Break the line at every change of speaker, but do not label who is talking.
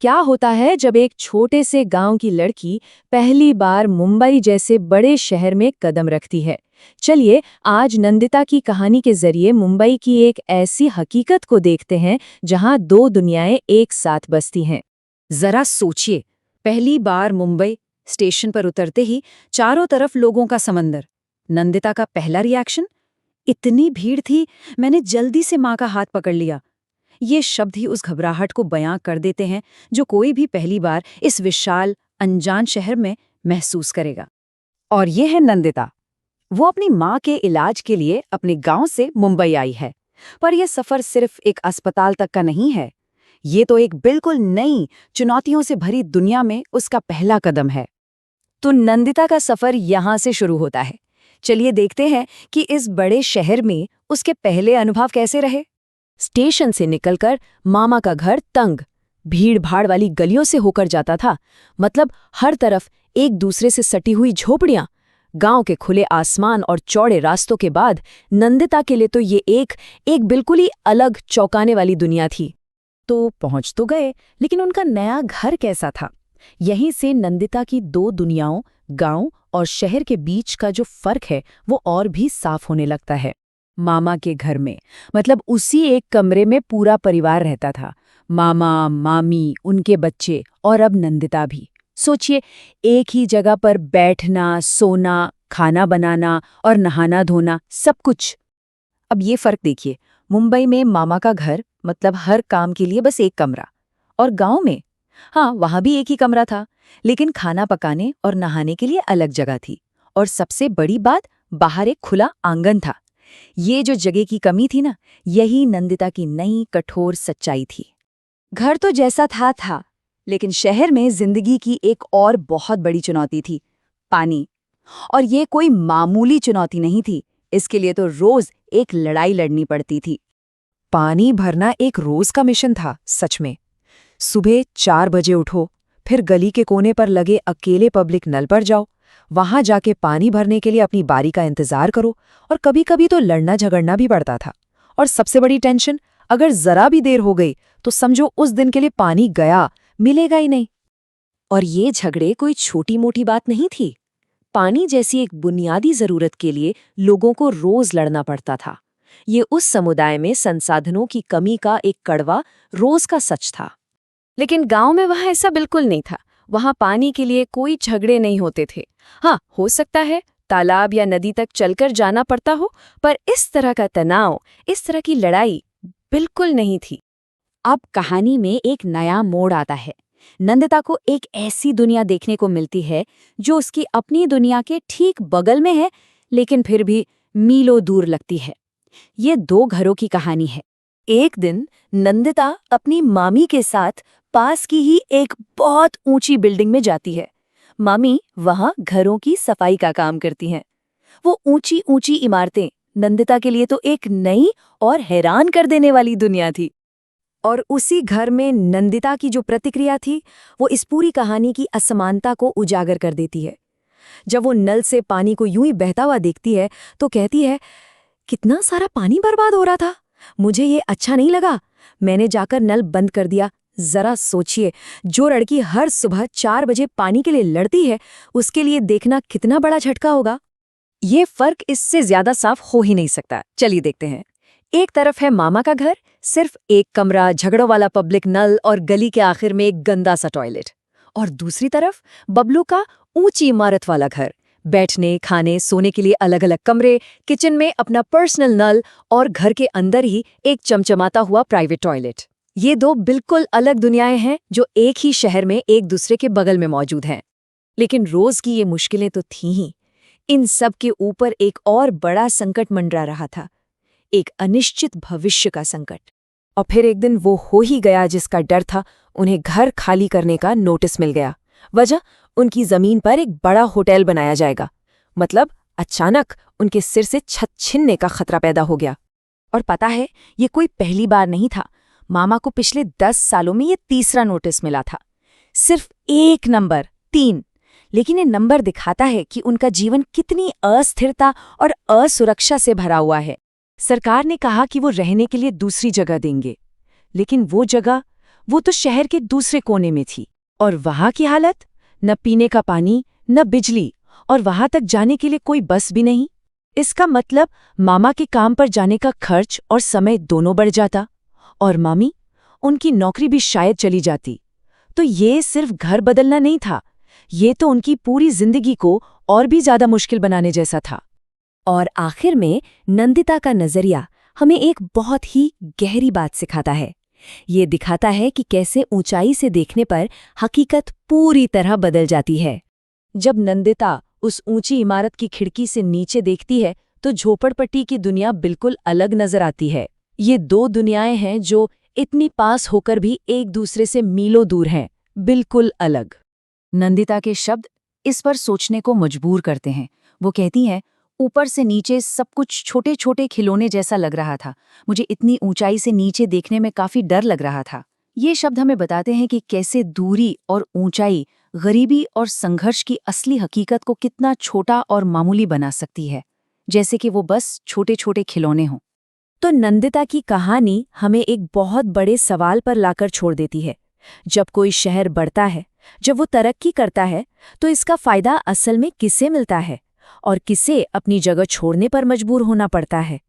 क्या होता है जब एक छोटे से गांव की लड़की पहली बार मुंबई जैसे बड़े शहर में कदम रखती है। चलिए आज नंदिता की कहानी के जरिए मुंबई की एक ऐसी हकीकत को देखते हैं जहां दो दुनियाएं एक साथ बसती हैं।
जरा सोचिए, पहली बार मुंबई स्टेशन पर उतरते ही चारों तरफ लोगों का समंदर। नंदिता का पहला रिएक्शन, इतनी भीड़ थी, मैंने जल्दी से माँ का हाथ पकड़ लिया। ये शब्द ही उस घबराहट को बयां कर देते हैं जो कोई भी पहली बार इस विशाल अनजान शहर में महसूस करेगा। और ये है नंदिता। वो अपनी माँ के इलाज के लिए अपने गांव से मुंबई आई है। पर यह सफर सिर्फ एक अस्पताल तक का नहीं है। ये तो एक बिल्कुल नई, चुनौतियों से भरी दुनिया में उसका पहला कदम है। तो नंदिता का सफर यहाँ से शुरू होता है। चलिए देखते हैं कि इस बड़े शहर में उसके पहले अनुभव कैसे रहे। स्टेशन से निकलकर मामा का घर तंग, भीड़-भाड़ वाली गलियों से होकर जाता था। मतलब हर तरफ एक दूसरे से सटी हुई झोपड़ियां। गांव के खुले आसमान और चौड़े रास्तों के बाद नंदिता के लिए तो ये एक बिल्कुल ही अलग, चौंकाने वाली दुनिया थी। तो पहुंच तो गए, लेकिन उनका नया घर कैसा था? यहीं से नंदिता की दो दुनियाओं, गांव और शहर के बीच का जो फर्क है वो और भी साफ होने लगता है। मामा के घर में, मतलब उसी एक कमरे में पूरा परिवार रहता था। मामा, मामी, उनके बच्चे और अब नंदिता भी। सोचिए, एक ही जगह पर बैठना, सोना, खाना बनाना और नहाना धोना, सब कुछ। अब ये फर्क देखिए, मुंबई में मामा का घर मतलब हर काम के लिए बस एक कमरा, और गांव में हाँ, वहां भी एक ही कमरा था, लेकिन खाना पकाने और नहाने के लिए अलग जगह थी। और सबसे बड़ी बात, बाहर एक खुला आंगन था। ये जो जगह की कमी थी ना, यही नंदिता की नई कठोर सच्चाई थी। घर तो जैसा था, लेकिन शहर में जिंदगी की एक और बहुत बड़ी चुनौती थी, पानी। और ये कोई मामूली चुनौती नहीं थी, इसके लिए तो रोज एक लड़ाई लड़नी पड़ती थी। पानी भरना एक रोज का मिशन था, सच में। सुबह 4 बजे उठो, फिर गली के कोने पर लगे अकेले पब्लिक नल पर जाओ, वहां जाके पानी भरने के लिए अपनी बारी का इंतजार करो, और कभी-कभी तो लड़ना झगड़ना भी पड़ता था। और सबसे बड़ी टेंशन, अगर जरा भी देर हो गई तो समझो उस दिन के लिए पानी गया, मिलेगा ही नहीं। और ये झगड़े कोई छोटी-मोटी बात नहीं थी। पानी जैसी एक बुनियादी जरूरत के लिए लोगों को रोज लड़ना पड़ता था। ये उस समुदाय में संसाधनों की कमी का एक कड़वा रोज का सच था। लेकिन गांव में वहां ऐसा बिल्कुल नहीं था। वहां पानी के लिए कोई झगड़े नहीं होते थे। हाँ, हो सकता है तालाब या नदी तक चलकर जाना पड़ता हो, पर इस तरह का तनाव, इस तरह की लड़ाई बिल्कुल नहीं थी। अब कहानी में एक नया मोड़ आता है। नंदिता को एक ऐसी दुनिया देखने को मिलती है जो उसकी अपनी दुनिया के ठीक बगल में है, लेकिन फिर भी मीलों दूर लगती है। ये दो घरों की कहानी है। एक दिन नंदिता अपनी मामी के साथ पास की ही एक बहुत ऊंची बिल्डिंग में जाती है। मामी वहां घरों की सफाई का काम करती हैं। वो ऊंची ऊंची इमारतें नंदिता के लिए तो एक नई और हैरान कर देने वाली दुनिया थी। और उसी घर में नंदिता की जो प्रतिक्रिया थी, वो इस पूरी कहानी की असमानता को उजागर कर देती है। जब वो नल से पानी को यूं ही बहता हुआ देखती है तो कहती है, कितना सारा पानी बर्बाद हो रहा था, मुझे ये अच्छा नहीं लगा, मैंने जाकर नल बंद कर दिया। जरा सोचिए, जो लड़की हर सुबह 4 बजे पानी के लिए लड़ती है, उसके लिए देखना कितना बड़ा झटका होगा। ये फर्क इससे ज्यादा साफ हो ही नहीं सकता। चलिए देखते हैं। एक तरफ है मामा का घर, सिर्फ एक कमरा, झगड़ों वाला पब्लिक नल और गली के आखिर में एक गंदा सा टॉयलेट। और दूसरी तरफ बबलू का ऊंची इमारत वाला घर, बैठने, खाने, सोने के लिए अलग अलग कमरे, किचन में अपना पर्सनल नल और घर के अंदर ही एक चमचमाता हुआ प्राइवेट टॉयलेट। ये दो बिल्कुल अलग दुनियाएं हैं जो एक ही शहर में एक दूसरे के बगल में मौजूद हैं। लेकिन रोज की ये मुश्किलें तो थीं ही। इन सब के ऊपर एक और बड़ा संकट मंडरा रहा था, एक अनिश्चित भविष्य का संकट। और फिर एक दिन वो हो ही गया जिसका डर था। उन्हें घर खाली करने का नोटिस मिल गया। वजह, उनकी जमीन पर एक बड़ा होटल बनाया जाएगा। मतलब अचानक उनके सिर से छत छिनने का खतरा पैदा हो गया। और पता है, ये कोई पहली बार नहीं था। मामा को पिछले 10 सालों में ये तीसरा नोटिस मिला था। सिर्फ एक नंबर, 3। लेकिन ये नंबर दिखाता है कि उनका जीवन कितनी अस्थिरता और असुरक्षा से भरा हुआ है। सरकार ने कहा कि वो रहने के लिए दूसरी जगह देंगे, लेकिन वो जगह,
वो तो शहर के दूसरे कोने में थी। और वहां की हालत, न पीने का पानी, न बिजली, और वहां तक जाने के लिए कोई बस भी नहीं। इसका मतलब मामा के काम पर जाने का खर्च और समय दोनों बढ़ जाता, और मामी, उनकी नौकरी भी शायद चली जाती। तो ये सिर्फ घर बदलना नहीं था, ये तो उनकी पूरी जिंदगी को और भी ज्यादा मुश्किल बनाने जैसा था।
और आखिर में नंदिता का नजरिया हमें एक बहुत ही गहरी बात सिखाता है। ये दिखाता है कि कैसे ऊंचाई से देखने पर हकीकत पूरी तरह बदल जाती है।
जब नंदिता उस ऊंची इमारत की खिड़की से नीचे देखती है तो झोपड़पट्टी की दुनिया बिल्कुल अलग नजर आती है। ये दो दुनियाएं हैं जो इतनी पास होकर भी एक दूसरे से मीलों दूर हैं, बिल्कुल अलग।
नंदिता के शब्द इस पर सोचने को मजबूर करते हैं। वो कहती हैं, ऊपर से नीचे सब कुछ छोटे छोटे खिलौने जैसा लग रहा था। मुझे इतनी ऊंचाई से नीचे देखने में काफी डर लग रहा था। ये शब्द हमें बताते हैं कि कैसे दूरी और ऊंचाई गरीबी और संघर्ष की असली हकीकत को कितना छोटा और मामूली बना सकती है, जैसे कि वो बस छोटे छोटे खिलौने हों।
तो नंदिता की कहानी हमें एक बहुत बड़े सवाल पर लाकर छोड़ देती है। जब कोई शहर बढ़ता है, जब वो तरक्की करता है, तो इसका फायदा असल में किसे मिलता है और किसे अपनी जगह छोड़ने पर मजबूर होना पड़ता है।